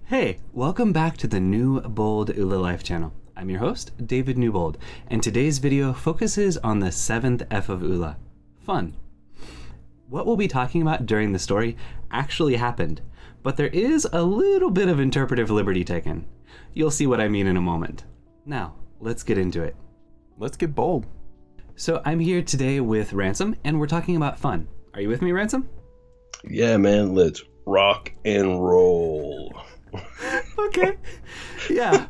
Hey, welcome back to the New Bold Oola Life channel. I'm your host, David Newbold, and today's video focuses on the seventh F of Oola, fun. What we'll be talking about during the story actually happened, but there is a little bit of interpretive liberty taken. You'll see what I mean in a moment. Now, let's get into it. Let's get bold. So I'm here today with Ransom, and we're talking about fun. Are you with me, Ransom? Yeah, man, let's rock and roll. Okay. Yeah.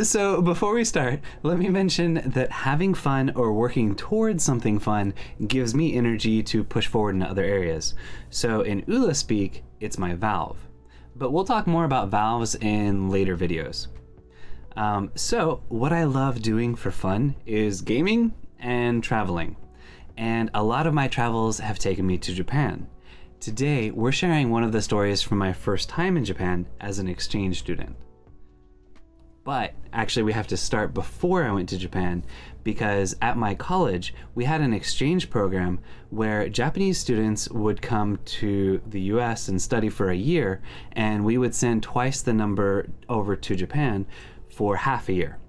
So before we start, let me mention that having fun or working towards something fun gives me energy to push forward in other areas. So in Oola speak, it's my valve. But we'll talk more about valves in later videos. So what I love doing for fun is gaming and traveling. And a lot of my travels have taken me to Japan. Today, we're sharing one of the stories from my first time in Japan as an exchange student. But actually, we have to start before I went to Japan, because at my college, we had an exchange program where Japanese students would come to the US and study for a year, and we would send twice the number over to Japan for half a year.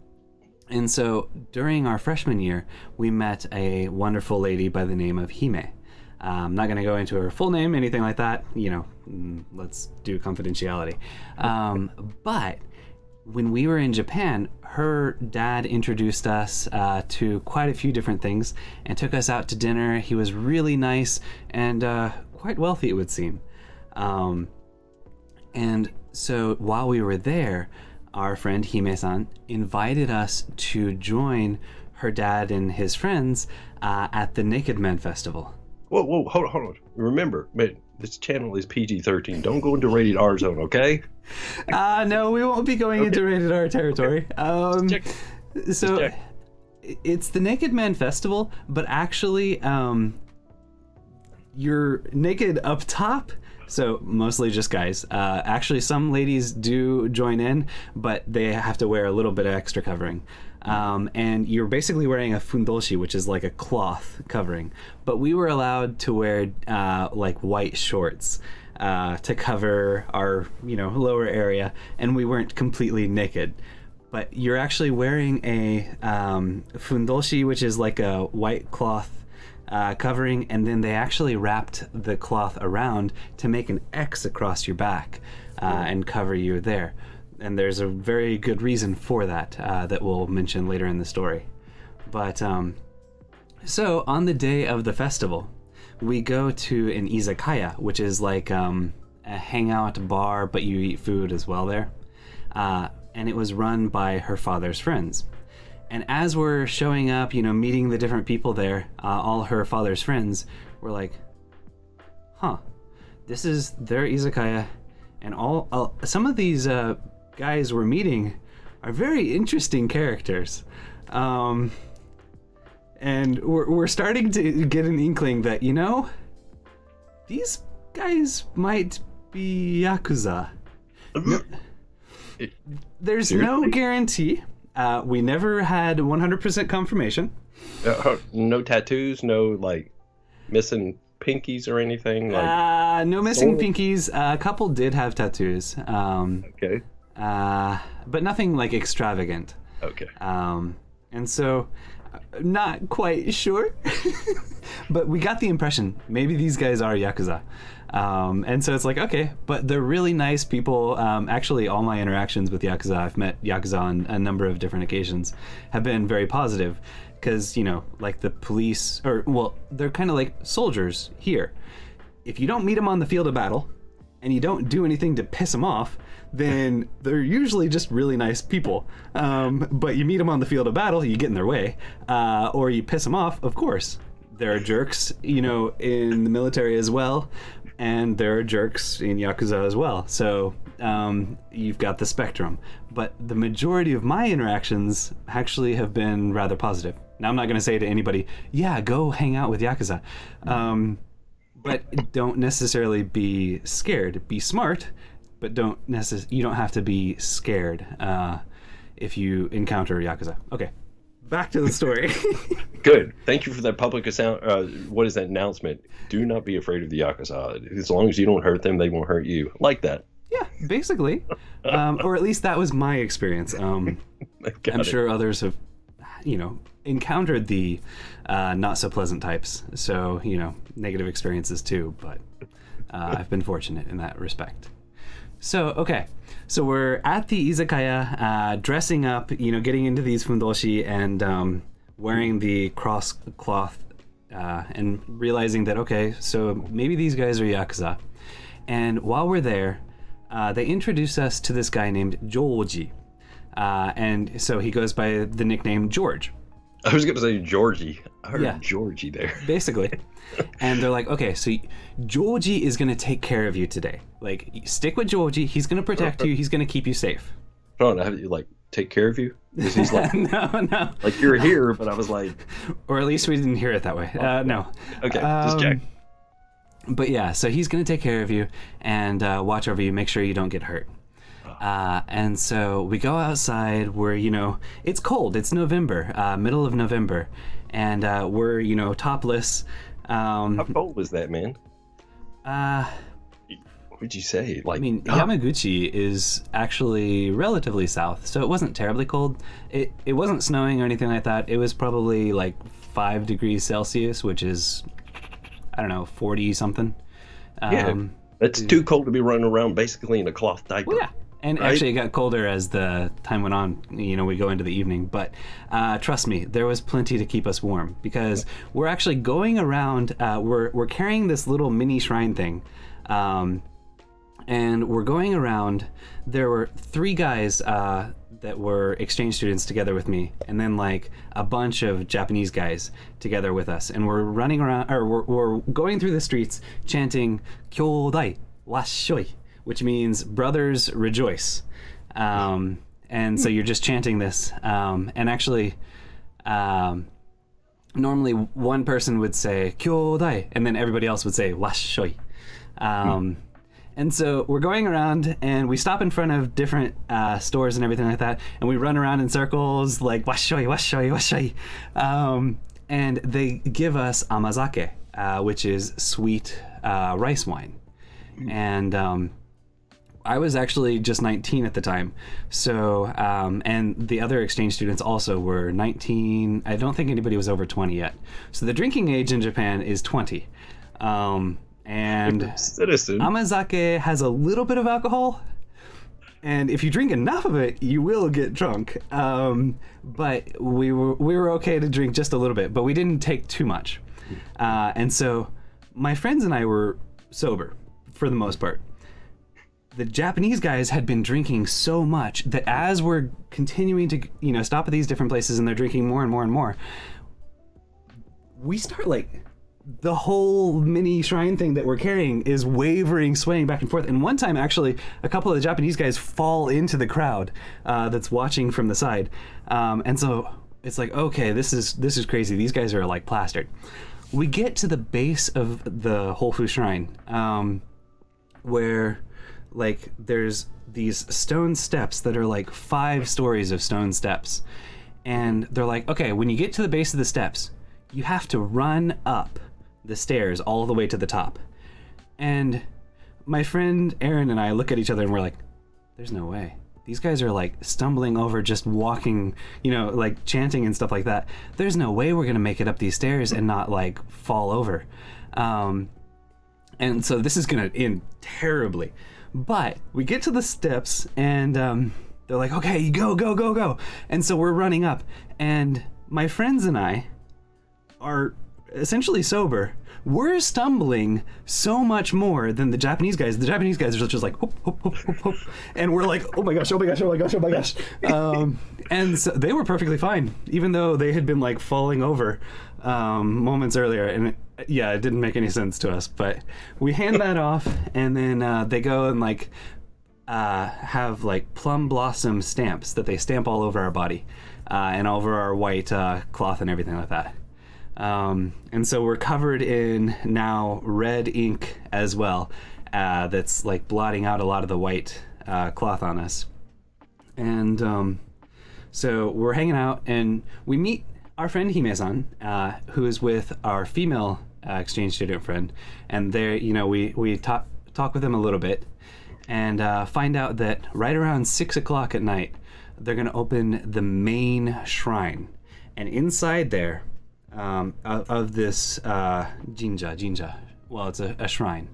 And so during our freshman year, we met a wonderful lady by the name of Hime. I'm not going to go into her full name, anything like that. Let's do confidentiality. But when we were in Japan, her dad introduced us to quite a few different things and took us out to dinner. He was really nice and quite wealthy, it would seem. And so while we were there, our friend Hime-san invited us to join her dad and his friends at the Naked Men Festival. Whoa, hold on. Remember, man, this channel is PG-13. Don't go into rated R zone, okay? No, we won't be going into rated R territory. Okay. So it's the Naked Men Festival, but actually you're naked up top, so mostly just guys. Actually, some ladies do join in, but they have to wear a little bit of extra covering. And you're basically wearing a fundoshi, which is like a cloth covering. But we were allowed to wear like white shorts to cover our lower area, and we weren't completely naked. But you're actually wearing a fundoshi, which is like a white cloth covering, and then they actually wrapped the cloth around to make an X across your back and cover you there. And there's a very good reason for that that we'll mention later in the story. But so on the day of the festival, we go to an izakaya, which is like a hangout bar, but you eat food as well there. And it was run by her father's friends. And as we're showing up, meeting the different people there, all her father's friends, we're like, huh, this is their izakaya. And some of these guys we're meeting are very interesting characters. And we're starting to get an inkling that, these guys might be Yakuza. There's no guarantee. We never had 100% confirmation. No tattoos, no, missing pinkies or anything? No missing pinkies. A couple did have tattoos. Okay. But nothing extravagant. Okay. And so, not quite sure, but we got the impression maybe these guys are Yakuza. And so it's like, okay, but they're really nice people. Actually, all my interactions with Yakuza, I've met Yakuza on a number of different occasions, have been very positive. Because, the police, they're kind of like soldiers here. If you don't meet them on the field of battle, and you don't do anything to piss them off, then they're usually just really nice people. But you meet them on the field of battle, you get in their way, or you piss them off, of course. There are jerks, in the military as well, and there are jerks in Yakuza as well. So you've got the spectrum. But the majority of my interactions actually have been rather positive. Now, I'm not going to say to anybody, yeah, go hang out with Yakuza. But don't necessarily be scared. Be smart, but you don't have to be scared if you encounter Yakuza. Okay, back to the story. Good. Thank you for that public announcement. Do not be afraid of the Yakuza. As long as you don't hurt them, they won't hurt you. Like that. Yeah, Basically, or at least that was my experience. I'm sure others have, encountered the not so pleasant types. So, negative experiences too. But I've been fortunate in that respect. So, okay. So we're at the izakaya, dressing up, getting into these fundoshi and wearing the cross cloth and realizing that, okay, so maybe these guys are Yakuza. And while we're there, they introduce us to this guy named Georgie. And so he goes by the nickname George. I was going to say Georgie. I heard Georgie there. Basically. And they're like, okay, so Georgie is going to take care of you today. Like, stick with Georgie. He's going to protect you. He's going to keep you safe. Hold on, have you, take care of you? Because he's like, no. Like, you're here, but I was like... Or at least we didn't hear it that way. No. Okay, just check. But yeah, so he's going to take care of you and watch over you, make sure you don't get hurt. And so we go outside where, it's cold. It's November, middle of November. And we're, topless. How cold was that, man? What'd you say? Yamaguchi is actually relatively south, so it wasn't terribly cold. It wasn't snowing or anything like that. It was probably like 5 degrees Celsius, which is, I don't know, 40 something. That's too cold to be running around basically in a cloth diaper. Well, yeah. And right? Actually, it got colder as the time went on. We go into the evening. But trust me, there was plenty to keep us warm because we're actually going around. We're carrying this little mini shrine thing, and we're going around. There were 3 guys that were exchange students together with me, and then like a bunch of Japanese guys together with us. And we're running around, or we're going through the streets chanting "Kyōdai washoi," which means brothers rejoice. And so you're just chanting this. And actually, normally one person would say "Kyōdai," and then everybody else would say "washoi." And so we're going around and we stop in front of different stores and everything like that. And we run around in circles like "washoi, washoi, washoi." And they give us amazake, which is sweet rice wine. And I was actually just 19 at the time. So, and the other exchange students also were 19. I don't think anybody was over 20 yet. So the drinking age in Japan is 20. And citizen. Amazake has a little bit of alcohol. And if you drink enough of it, you will get drunk. But we were okay to drink just a little bit, but we didn't take too much. And so my friends and I were sober for the most part. The Japanese guys had been drinking so much that as we're continuing to, stop at these different places and they're drinking more and more and more, we start the whole mini shrine thing that we're carrying is wavering, swaying back and forth. And one time, actually, a couple of the Japanese guys fall into the crowd that's watching from the side. And so it's like, okay, this is crazy. These guys are plastered. We get to the base of the Hofu Shrine, where there's these stone steps that are 5 stories of stone steps. And they're like, okay, when you get to the base of the steps, you have to run up the stairs all the way to the top. And my friend Aaron and I look at each other and we're like, there's no way. These guys are stumbling over, just walking, chanting and stuff like that. There's no way we're going to make it up these stairs and not fall over. And so this is going to end terribly. But we get to the steps and they're like, okay, go, go, go, go. And so we're running up. And my friends and I are essentially sober. We're stumbling so much more than the Japanese guys. The Japanese guys are just like, whoop, whoop, whoop, whoop, whoop. And we're like, oh my gosh, oh my gosh, oh my gosh, oh my gosh. And so they were perfectly fine, even though they had been falling over moments earlier. And it didn't make any sense to us. But we hand that off, and then they go and have plum blossom stamps that they stamp all over our body and over our white cloth and everything like that. And so we're covered in now red ink as well, that's blotting out a lot of the white cloth on us. And so we're hanging out and we meet our friend Hime-san, who is with our female exchange student friend. And there, we talk with him a little bit. and find out that right around 6 o'clock at night, they're going to open the main shrine. And inside there, of this jinja, well, it's a shrine.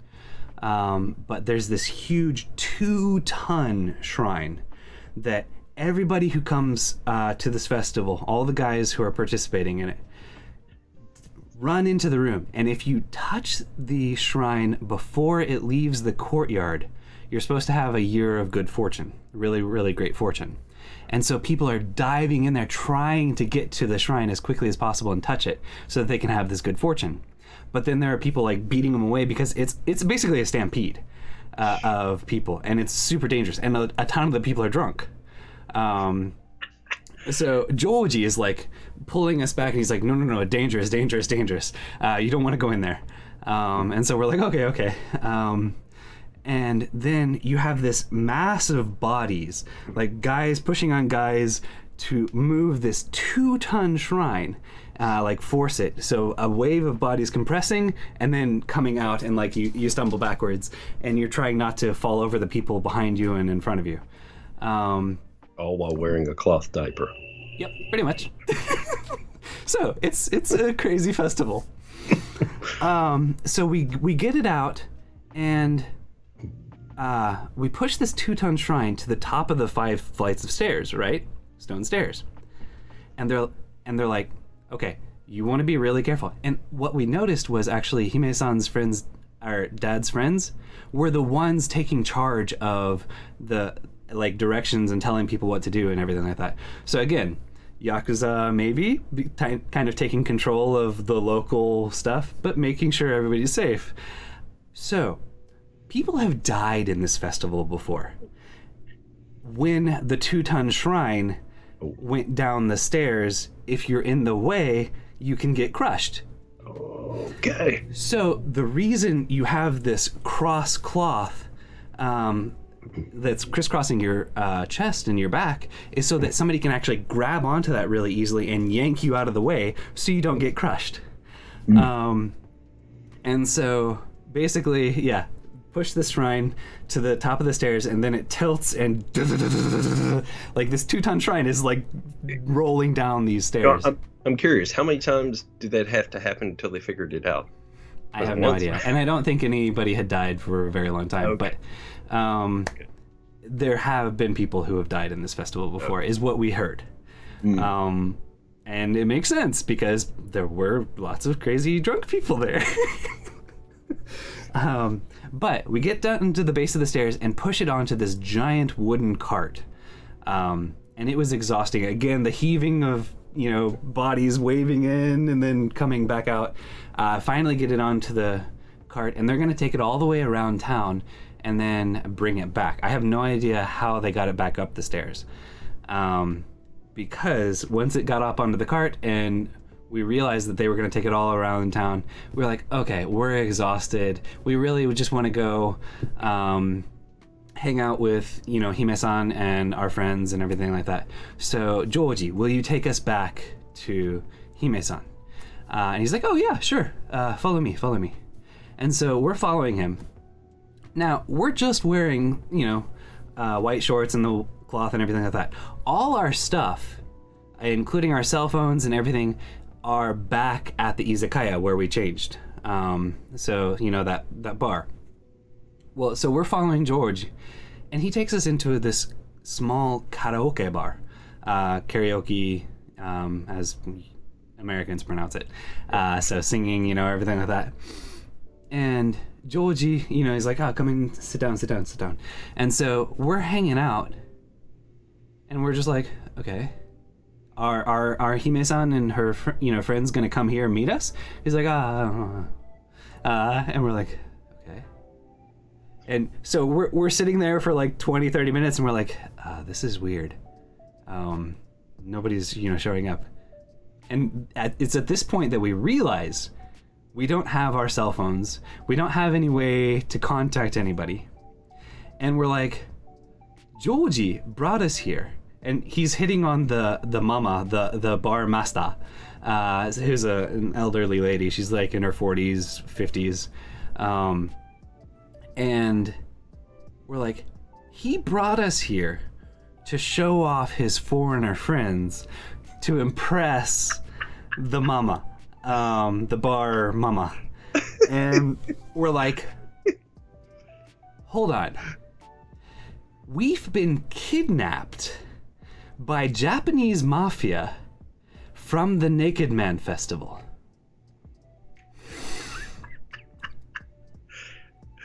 But there's this huge 2-ton shrine that everybody who comes to this festival, all the guys who are participating in it, run into the room. And if you touch the shrine before it leaves the courtyard, you're supposed to have a year of good fortune, really, really great fortune. And so people are diving in there trying to get to the shrine as quickly as possible and touch it so that they can have this good fortune. But then there are people like beating them away because it's basically a stampede of people, and it's super dangerous. And a ton of the people are drunk. So Georgie is like pulling us back, and he's like, no, dangerous. You don't want to go in there. And so we're like, okay. And then you have this massive bodies, like guys pushing on guys to move this 2-ton shrine, like force it. So a wave of bodies compressing and then coming out, and like you stumble backwards, and you're trying not to fall over the people behind you and in front of you. All while wearing a cloth diaper. Yep, pretty much. So it's a crazy festival. So we get it out, and we push this 2-ton shrine to the top of the 5 flights of stairs, right? Stone stairs. And they're like, okay, you want to be really careful. And what we noticed was actually Hime-san's friends, our dad's friends, were the ones taking charge of the like directions and telling people what to do and everything like that. So again, Yakuza maybe kind of taking control of the local stuff, but making sure everybody's safe. So people have died in this festival before. When the 2-ton shrine went down the stairs, if you're in the way, you can get crushed. Okay. So the reason you have this cross cloth that's crisscrossing your chest and your back is so that somebody can actually grab onto that really easily and yank you out of the way so you don't get crushed. And so basically, yeah, push the shrine to the top of the stairs, and then it tilts, and like this 2-ton shrine is like rolling down these stairs. I'm curious, how many times did that have to happen until they figured it out? I have no idea, and I don't think anybody had died for a very long time. Okay. But there have been people who have died in this festival before, is what we heard. And it makes sense because there were lots of crazy drunk people there. But we get down to the base of the stairs and push it onto this giant wooden cart. And it was exhausting. Again, the heaving of, bodies waving in and then coming back out. Finally get it onto the cart, and they're going to take it all the way around town and then bring it back. I have no idea how they got it back up the stairs. Because once it got up onto the cart and we realized that they were going to take it all around town, we were like, okay, we're exhausted. We really would just want to go hang out with, Hime-san and our friends and everything like that. So, Georgie, will you take us back to Hime-san? And he's like, oh yeah, sure. Follow me. And so we're following him. Now, we're just wearing, white shorts and the cloth and everything like that. All our stuff, including our cell phones and everything, are back at the izakaya where we changed. So, that bar. Well, so we're following George, and he takes us into this small karaoke bar. Karaoke, as Americans pronounce it. So singing, everything like that. And Georgie, he's like, oh, come in, sit down. And so we're hanging out, and we're just like, okay, are Hime-san and her friends gonna come here and meet us? He's like, and we're like, okay. And so we're sitting there for like 20-30 minutes, and we're like, this is weird. Nobody's showing up. And it's at this point that we realize we don't have our cell phones. We don't have any way to contact anybody. And we're like, Georgie brought us here. And he's hitting on the mama, the bar master, who's an elderly lady. She's like in her 40s, 50s. And we're like, he brought us here to show off his foreigner friends, to impress the mama, the bar mama. And we're like, hold on. We've been kidnapped by Japanese Mafia from the Naked Man Festival.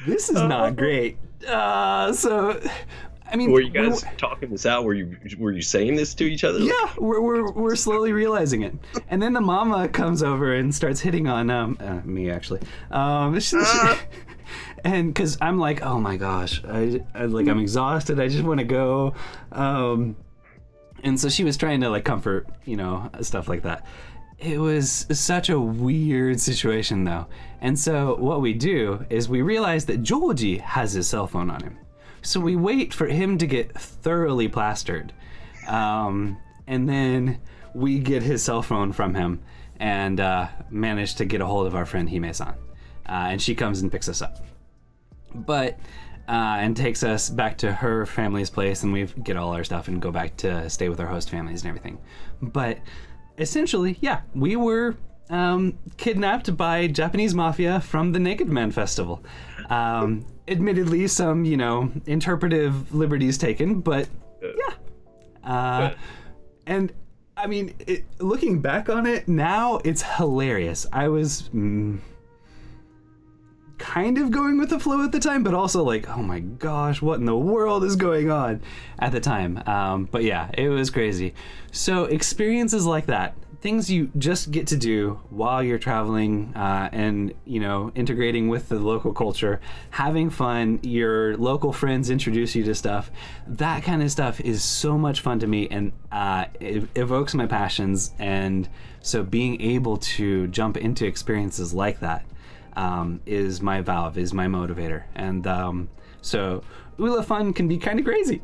This is not great. So, I mean, were you guys talking this out? Were you saying this to each other? Yeah, we're slowly realizing it. And then the mama comes over and starts hitting on me, actually. And because I'm like, oh my gosh, I'm exhausted. I just want to go. And so she was trying to like comfort, stuff like that. It was such a weird situation, though. And so what we do is we realize that Georgie has his cell phone on him. So we wait for him to get thoroughly plastered. And then we get his cell phone from him and manage to get a hold of our friend Hime-san. And she comes and picks us up. And takes us back to her family's place, and we get all our stuff and go back to stay with our host families and everything. But essentially, yeah, we were kidnapped by Japanese Mafia from the Naked Man Festival. Admittedly, some, interpretive liberties taken, but yeah. And I mean, looking back on it now, it's hilarious. I was kind of going with the flow at the time, but also like, oh my gosh, what in the world is going on at the time? But yeah, it was crazy. So experiences like that, things you just get to do while you're traveling and, integrating with the local culture, having fun, your local friends introduce you to stuff. That kind of stuff is so much fun to me, and it evokes my passions. And so being able to jump into experiences like that is my valve, is my motivator. And so Oola fun can be kind of crazy.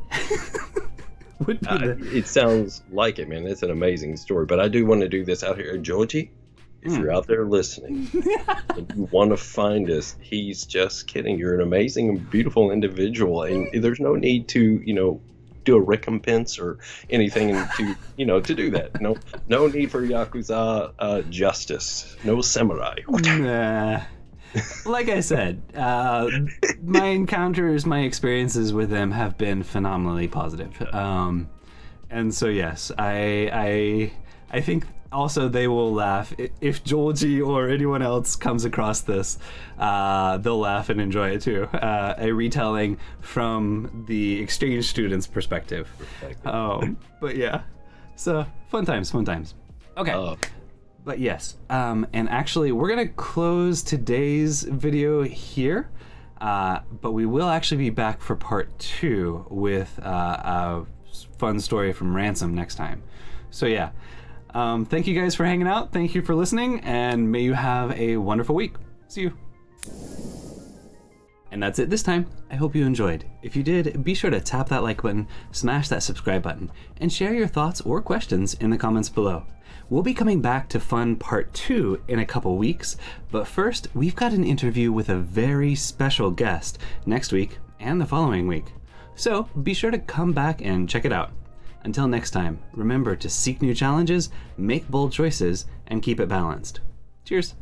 It sounds like it, man. It's an amazing story. But I do want to do this out here. Georgie, if you're out there listening and you want to find us, he's just kidding. You're an amazing and beautiful individual, and there's no need to, do a recompense or anything to do that. No need for Yakuza justice. No samurai. Nah. Like I said, my encounters, my experiences with them have been phenomenally positive. And so yes, I think also they will laugh if Georgie or anyone else comes across this. They'll laugh and enjoy it too. A retelling from the exchange student's perspective. But yeah, so fun times. Okay. But yes, and actually we're gonna close today's video here, but we will actually be back for part 2 with a fun story from Ransom next time. So yeah, thank you guys for hanging out, thank you for listening, and may you have a wonderful week. See you. And that's it this time. I hope you enjoyed. If you did, be sure to tap that like button, smash that subscribe button, and share your thoughts or questions in the comments below. We'll be coming back to fun part 2 in a couple weeks, but first, we've got an interview with a very special guest next week and the following week. So be sure to come back and check it out. Until next time, remember to seek new challenges, make bold choices, and keep it balanced. Cheers.